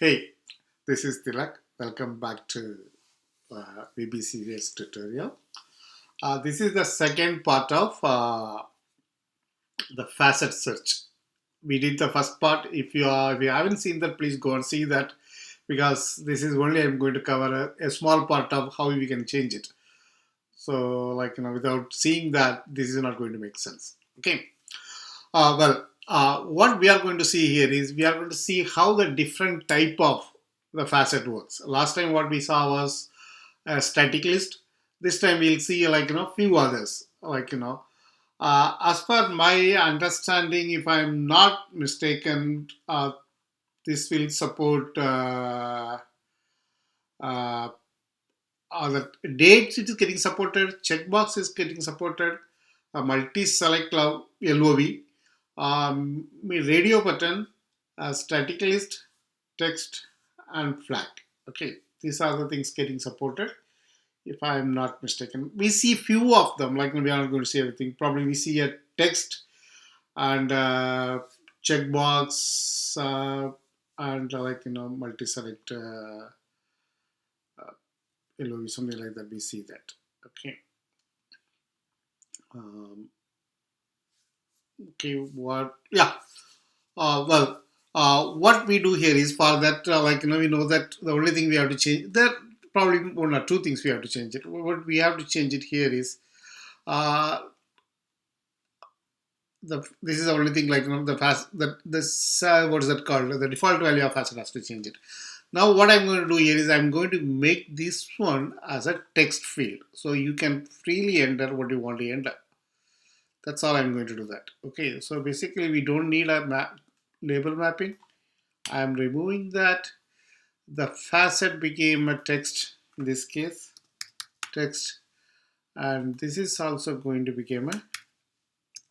Hey, this is Tilak. Welcome back to VBCS tutorial. This is the second part of the facet search. We did the first part. If you haven't seen that, please go and see that, because this is only I'm going to cover a small part of how we can change it. So, without seeing that, this is not going to make sense. Okay. What we are going to see here is we are going to see how the different type of the facet works. Last time what we saw was a static list. This time we'll see few others. As per my understanding, if I'm not mistaken, this will support uh, the dates. It is getting supported. Checkbox is getting supported. Multi-select LOV, radio button, static list, text, and flag. Okay, these are the things getting supported. If I am not mistaken, we see few of them. Like, we are not going to see everything. Probably we see a text and checkbox and multi-select LOV, something like that. We see that. Okay. Um, okay. What? Yeah. What we do here is for that, we know that the only thing we have to change, there probably one or two things we have to change it. What we have to change it here is, uh, this is the only thing, the fast, that this, what is that called? The default value of facet has to change it. Now, what I'm going to do here is I'm going to make this one as a text field. So you can freely enter what you want to enter. That's all I'm going to do that. Okay, so basically we don't need a label mapping. I'm removing that. The facet became a text in this case, text, and this is also going to become a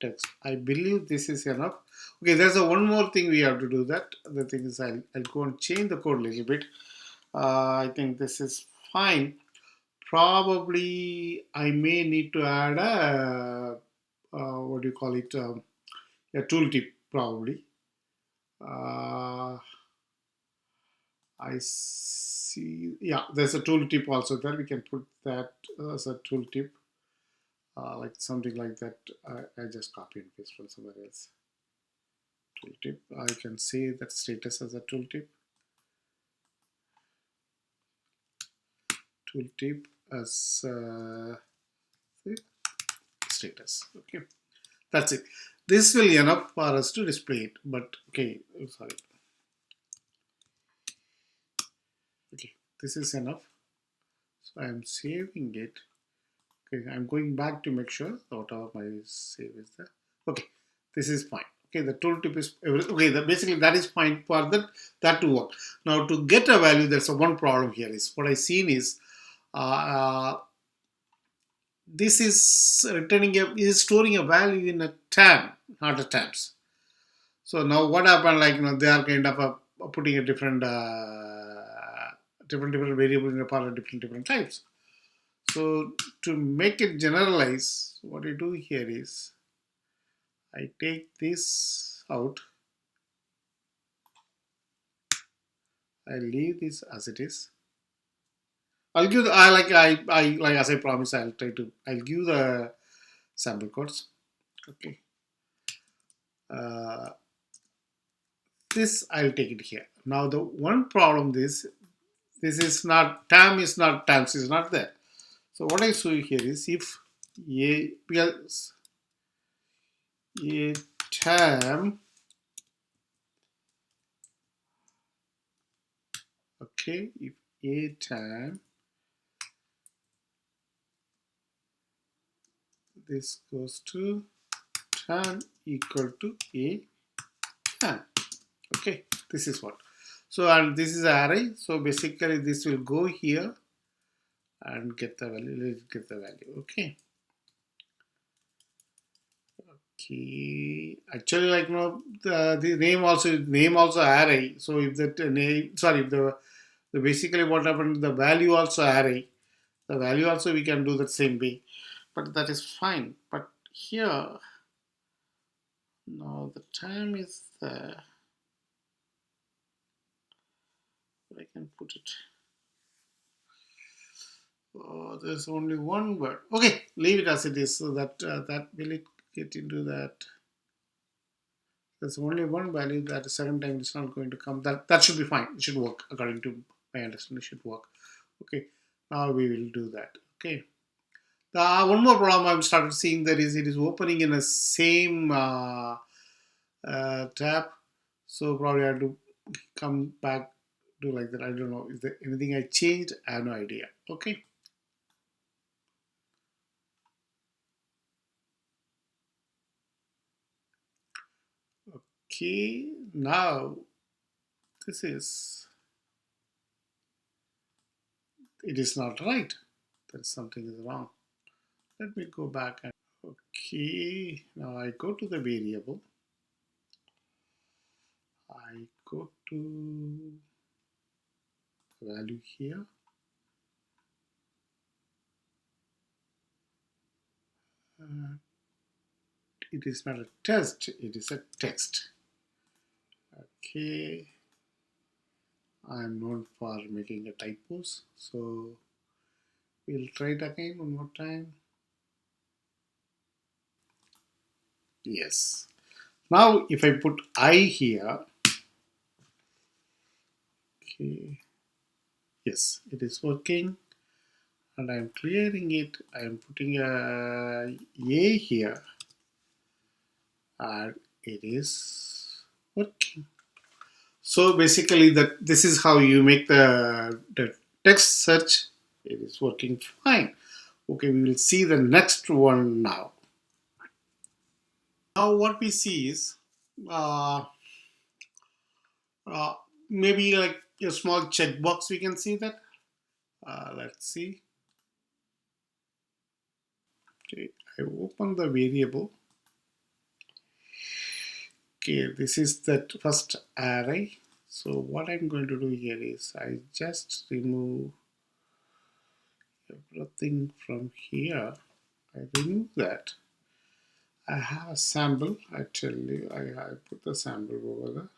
text. I believe this is enough. Okay, there's a one more thing we have to do. That the thing is, I'll go and change the code a little bit. I think this is fine. Probably I may need to add a what do you call it, a tooltip probably. uh, I see, yeah, there's a tooltip also there. We can put that as a tooltip, like something like that. I just copy and paste from somewhere else. Tooltip, I can say that status as a tooltip. Tooltip as status. Okay, that's it. This will enough for us to display it. But okay, sorry. Okay, this is enough. So I'm saving it. Okay, I'm going back to make sure whatever my save is there. Okay, this is fine. Okay, the tooltip is okay. Basically that is fine for that to work. Now to get a value, there's a one problem here. Is what I seen is this is returning is storing a value in a tab, not a tabs. So now what happened? They are kind of putting a different different variables in a part of different types. So to make it generalize, what I do here is I take this out. I leave this as it is. I'll give the, I like as I promised, I'll give the sample codes. Okay. Uh, this I'll take it here. Now the one problem this is not tam is not tams is not there. So what I show here is if a tam, okay, if a tam, this goes to tan equal to a tan. Okay, this is what. So, and this is array. So basically this will go here and get the value. Let's get the value. Okay. Okay. Actually, the name also array. So if that name, sorry, if the basically what happened, the value also array. The value also we can do the same way, but that is fine. But here, now the time is there. can put it. Oh, there's only one word. Okay, leave it as it is. So that that will it get into that. There's only one value that the second time it's not going to come. That should be fine. It should work according to my understanding. It should work. Okay, now we will do that. Okay. One more problem I've started seeing that is it is opening in the same tab. So probably I have to come back to like that. I don't know. Is there anything I changed? I have no idea. Okay. Okay. Now this is it is not right. There is something is wrong. Let me go back and okay. Now I go to the variable. I go to the value here. Uh, it is not a test. It is a text. Okay. I am known for making a typos. So we'll try it again one more time. Yes. Now if I put I here, okay, yes, it is working and I'm clearing it. I'm putting a here and it is working. So basically that this is how you make the text search. It is working fine. Okay, we will see the next one now. Now what we see is uh, uh, maybe like a small checkbox. We can see that. Let's see. Okay, I open the variable. Okay, this is that first array. So what I'm going to do here is I just remove everything from here. I remove that. I have a sample. I tell you, I put the sample over there.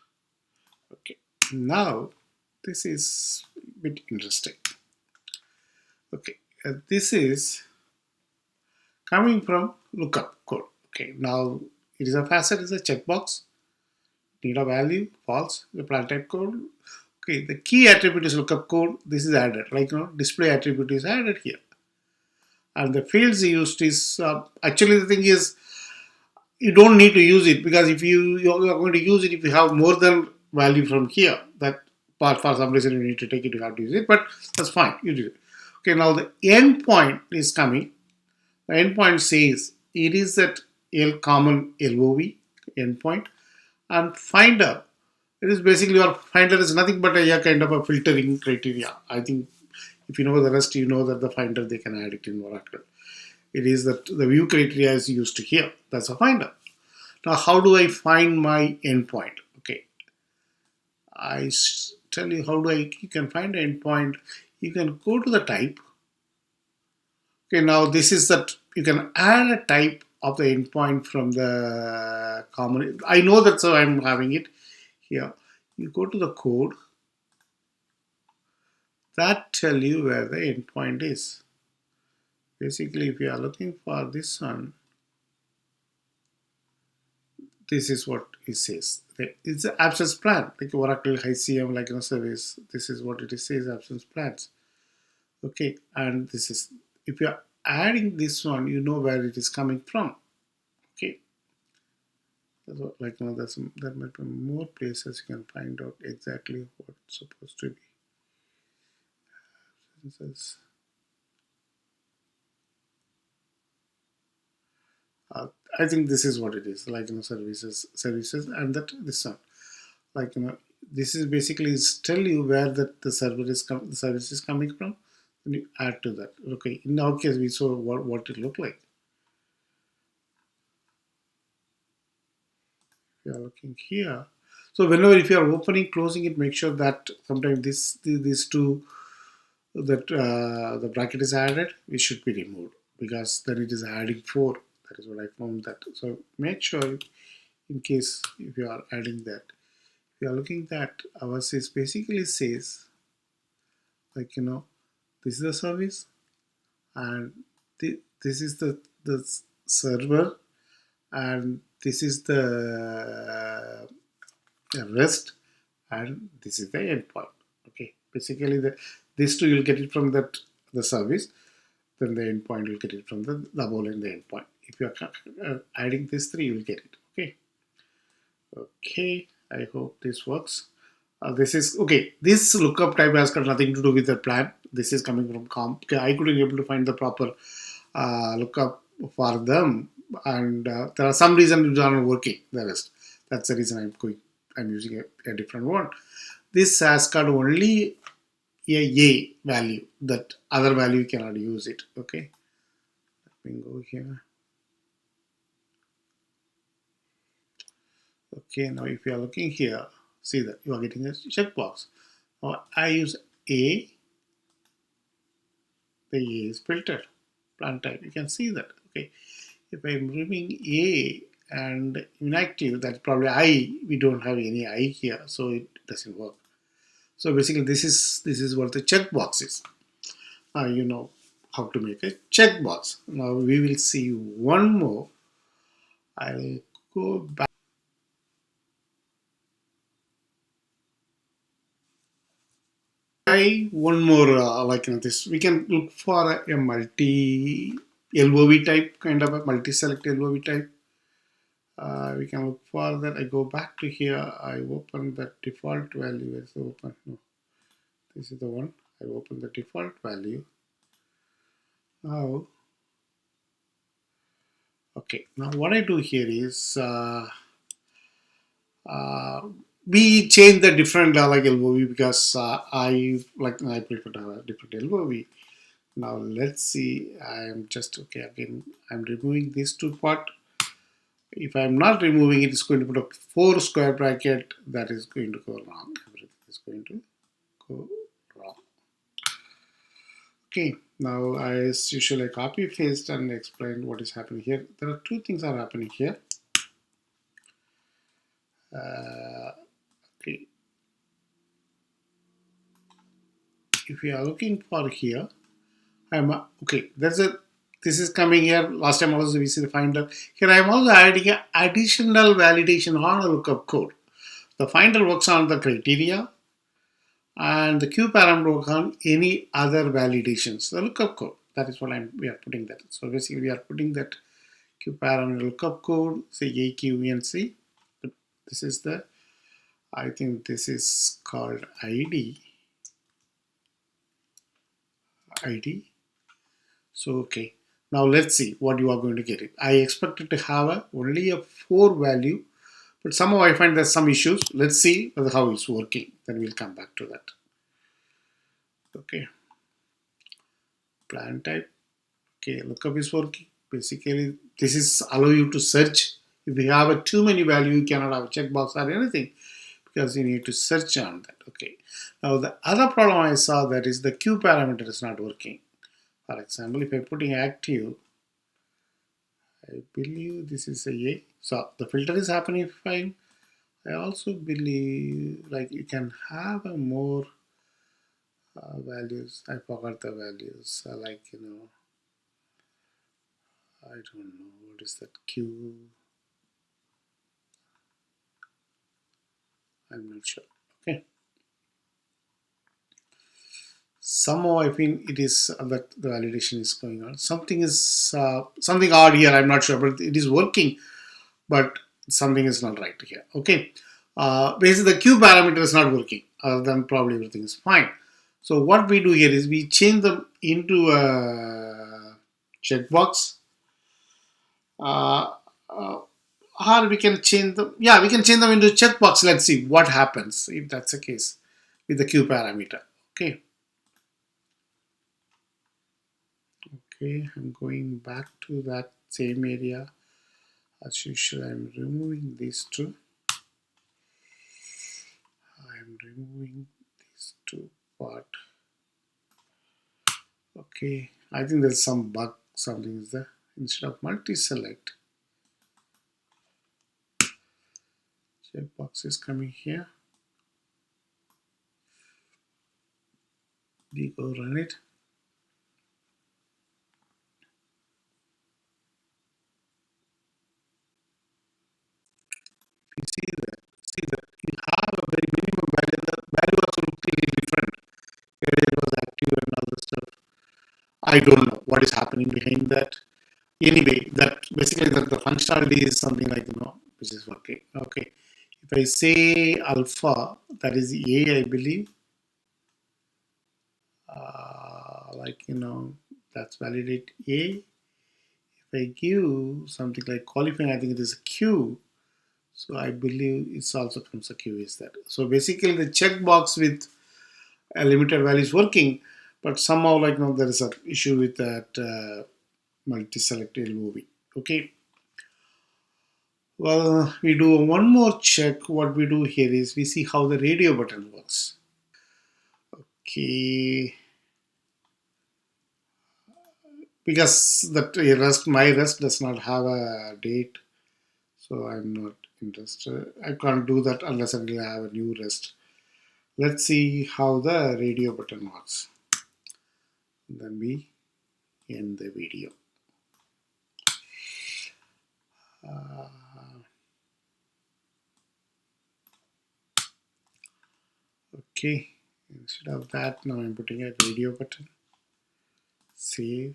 Okay, now this is a bit interesting. Okay, this is coming from lookup code. Okay, now it is a facet is a checkbox. Need a value false. The plan type code. Okay, the key attribute is lookup code. This is added. Like display attribute is added here, and the fields used is actually the thing is you don't need to use it because if you're going to use it if you have more than value from here that part for some reason you need to take it you have to use it but that's fine you do it. Okay, now the endpoint is coming. The endpoint says it is that common LOV endpoint and finder. It is basically your finder is nothing but a kind of a filtering criteria. I think if you know the rest, you know that the finder they can add it in Oracle. It is that the view criteria is used here. That's a finder. Now, how do I find my endpoint? Okay, tell you how do you can find an endpoint. You can go to the type. Okay, now this is that you can add a type of the endpoint from the common. I know that, so I'm having it here. You go to the code that tell you where the endpoint is. Basically, if you are looking for this one, this is what it says. It's an absence plan, like Oracle HCM, like service. This is what it says, absence plans. Okay, and this is if you are adding this one, you know where it is coming from. Okay, that's what, like there might be more places you can find out exactly what's supposed to be. Uh, I think this is what it is, like services, and that this one, like this is basically is tell you where that the the service is coming from, and you add to that. Okay, in our case, we saw what it looked like. If you are looking here, so whenever if you are opening, closing it, make sure that sometimes these two that the bracket is added, it should be removed because then it is adding four. That is what I found that. So make sure in case if you are adding that. We are looking at ours is basically says like this is the service, and this is the server, and this is the rest, and this is the endpoint. Okay, basically these two you'll get it from the service, then the endpoint will get it from the double and the endpoint. If you are adding these three, you will get it. Okay. Okay, I hope this works. This is okay. This lookup type has got nothing to do with the plan. This is coming from comp. Okay, I couldn't able to find the proper lookup for them, and there are some reasons which are not working. The rest. That's the reason I'm going. I'm using a different one. This has got only a value. That other value cannot use it. Okay. Let me go here. Okay, now if you are looking here, see that you are getting a checkbox. Now I use A, the A is filtered, plant type. You can see that. Okay, if I'm removing A and inactive, that's probably I. We don't have any I here, so it doesn't work. So basically, this is what the checkbox is. Now you know how to make a checkbox. Now we will see one more. I'll go back. Try one more like this. We can look for a multi LOV type, kind of a multi-select LOV type. We can look for that. I go back to here. I open the default value. Where's the open? No, this is the one. I open the default value. Now, okay. Now what I do here is uh, we change the different like LOV because I prefer to have a different LOV. Now let's see. I am just okay again. I'm removing these two part. If I'm not removing it, it's going to put a 4 square bracket. That is going to go wrong. Everything is going to go wrong. Okay. Now as usual, I copy paste and explain what is happening here. There are two things are happening here. Okay. If you are looking for here, I'm okay. This is coming here. Last time also we see the finder. Here I am also adding an additional validation on a lookup code. The finder works on the criteria, and the Q parameter works on any other validations. The lookup code. That is what we are putting that. So basically we are putting that Q parameter lookup code, say A, Q, and C. This is the, I think this is called ID. ID. So okay. Now let's see what you are going to get it. I expected to have only a 4 value, but somehow I find there's some issues. Let's see how it's working. Then we'll come back to that. Okay. Plan type. Okay, lookup is working. Basically, this is allow you to search. If you have a too many value, you cannot have a checkbox or anything because you need to search on that. Okay. Now the other problem I saw that is the Q parameter is not working. For example, if I'm putting active, I believe this is a. So the filter is happening fine. I also believe like you can have a more values. I forgot the values. Like I don't know what is that Q. I'm not sure. Okay. Somehow I think it is that the validation is going on. Something is something odd here. I'm not sure, but it is working. But something is not right here. Okay. Basically, the Q parameter is not working. Other than probably everything is fine. So what we do here is we change them into a checkbox. Uh, uh, or we can change them. Yeah, we can change them into checkbox. Let's see what happens if that's the case with the Q parameter. Okay. Okay, I'm going back to that same area. As usual, I'm removing these two. I'm removing these two part. Okay, I think there's some bug, something is there. Instead of multi-select, checkbox is coming here. We go run it. You see that you have a very minimum value. The value also looks really different. Earlier it was active and all this stuff. I don't know what is happening behind that. Anyway, that basically the functionality is something like which is working. Okay. If I say alpha, that is A, I believe. Like that's validate A. If I give something like qualifying, I think it is a Q. So I believe it's also comes a Q is that. So basically the checkbox with a limited value is working, but somehow like there is a issue with that multi-selected movie. Okay. Well, we do one more check. What we do here is we see how the radio button works. Okay, because that rest my rest does not have a date, so I'm not interested. I can't do that unless I have a new rest. Let's see how the radio button works. Then we end the video. Uh, okay, instead of that, now I'm putting a radio button. Save.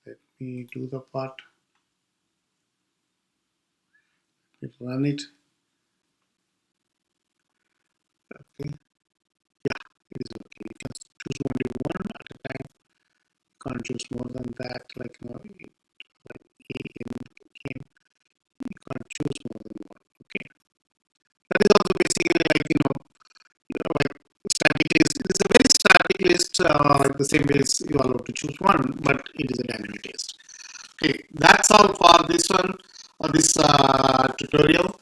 Let me do the part. Let me run it. Okay. Yeah, it is okay. You can choose only one at a time. You can't choose more than that. Like like A and came. You can't choose more than one. Okay. That is also basically like like static list. It is a very static list. Like the same way as you are allowed to choose one, but it is a dynamic list. Okay, that's all for this one or this tutorial.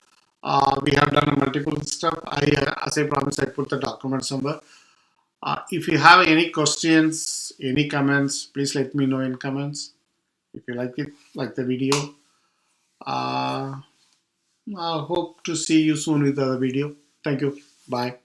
We have done multiple stuff. As I promised, I put the document somewhere. If you have any questions, any comments, please let me know in comments. If you like it, like the video. Uh, I hope to see you soon with the other video. Thank you. Bye.